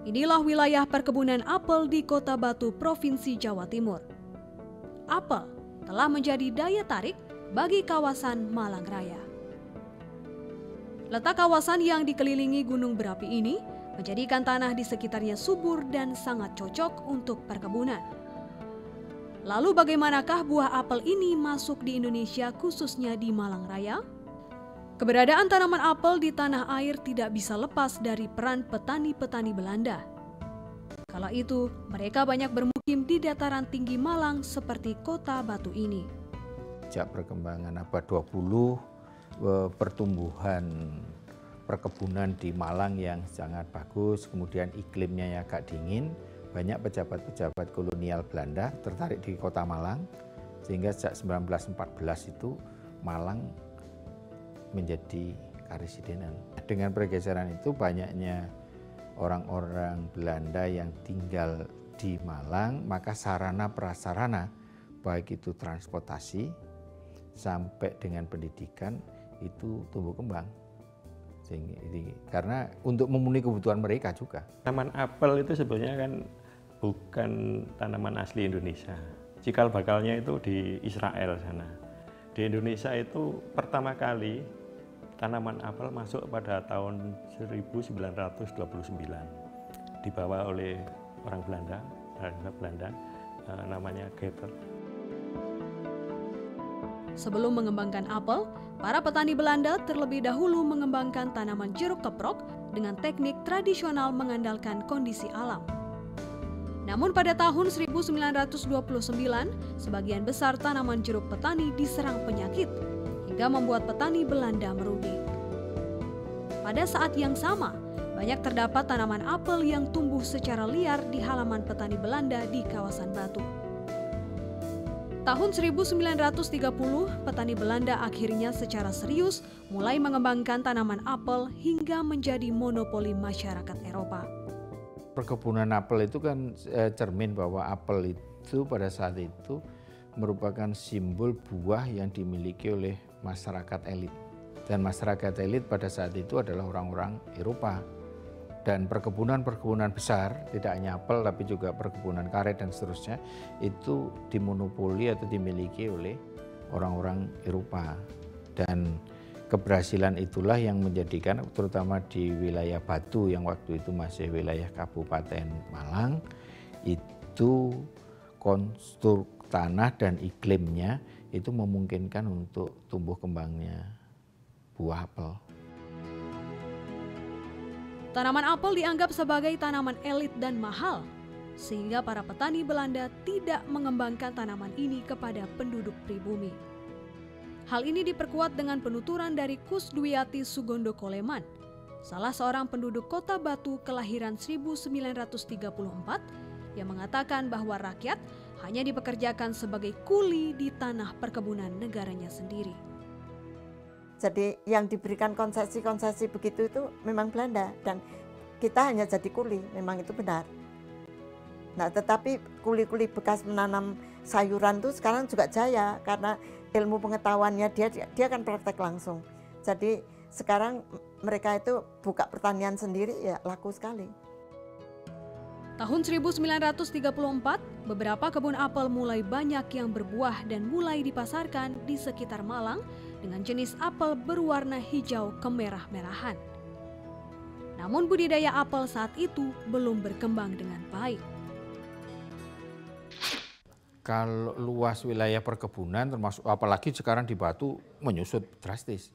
Inilah wilayah perkebunan apel di Kota Batu, Provinsi Jawa Timur. Apel telah menjadi daya tarik bagi kawasan Malang Raya. Letak kawasan yang dikelilingi gunung berapi ini menjadikan tanah di sekitarnya subur dan sangat cocok untuk perkebunan. Lalu bagaimanakah buah apel ini masuk di Indonesia, khususnya di Malang Raya? Keberadaan tanaman apel di tanah air tidak bisa lepas dari peran petani-petani Belanda. Kala itu, mereka banyak bermukim di dataran tinggi Malang seperti Kota Batu ini. Sejak perkembangan abad 20, pertumbuhan perkebunan di Malang yang sangat bagus, kemudian iklimnya yang agak dingin, banyak pejabat-pejabat kolonial Belanda tertarik di Kota Malang, sehingga sejak 1914 itu Malang menjadi karesidenan. Dengan pergeseran itu banyaknya orang-orang Belanda yang tinggal di Malang, maka sarana prasarana baik itu transportasi sampai dengan pendidikan itu tumbuh kembang. Karena untuk memenuhi kebutuhan mereka juga. Tanaman apel itu sebenarnya kan bukan tanaman asli Indonesia. Cikal bakalnya itu di Israel sana. Di Indonesia itu pertama kali tanaman apel masuk pada tahun 1929, dibawa oleh orang Belanda, namanya Getter. Sebelum mengembangkan apel, para petani Belanda terlebih dahulu mengembangkan tanaman jeruk keprok dengan teknik tradisional mengandalkan kondisi alam. Namun pada tahun 1929, sebagian besar tanaman jeruk petani diserang penyakit, hingga membuat petani Belanda merugi. Pada saat yang sama, banyak terdapat tanaman apel yang tumbuh secara liar di halaman petani Belanda di kawasan Batu. Tahun 1930, petani Belanda akhirnya secara serius mulai mengembangkan tanaman apel hingga menjadi monopoli masyarakat Eropa. Perkebunan apel itu kan cermin bahwa apel itu pada saat itu merupakan simbol buah yang dimiliki oleh masyarakat elit. Dan masyarakat elit pada saat itu adalah orang-orang Eropa. Dan perkebunan-perkebunan besar, tidak hanya apel tapi juga perkebunan karet dan seterusnya, itu dimonopoli atau dimiliki oleh orang-orang Eropa. Dan keberhasilan itulah yang menjadikan, terutama di wilayah Batu yang waktu itu masih wilayah Kabupaten Malang, itu konstruk tanah dan iklimnya itu memungkinkan untuk tumbuh kembangnya buah apel. Tanaman apel dianggap sebagai tanaman elit dan mahal, sehingga para petani Belanda tidak mengembangkan tanaman ini kepada penduduk pribumi. Hal ini diperkuat dengan penuturan dari Kus Dwiati Sugondo Koleman, salah seorang penduduk Kota Batu kelahiran 1934, yang mengatakan bahwa rakyat hanya dipekerjakan sebagai kuli di tanah perkebunan negaranya sendiri. Jadi yang diberikan konsesi-konsesi begitu itu memang Belanda, dan kita hanya jadi kuli, memang itu benar. Nah, tetapi kuli-kuli bekas menanam sayuran itu sekarang juga jaya karena ilmu pengetahuannya dia kan praktek langsung. Jadi sekarang mereka itu buka pertanian sendiri, ya laku sekali. Tahun 1934, beberapa kebun apel mulai banyak yang berbuah dan mulai dipasarkan di sekitar Malang dengan jenis apel berwarna hijau kemerah-merahan. Namun budidaya apel saat itu belum berkembang dengan baik. Kalau luas wilayah perkebunan termasuk apalagi sekarang di Batu menyusut drastis.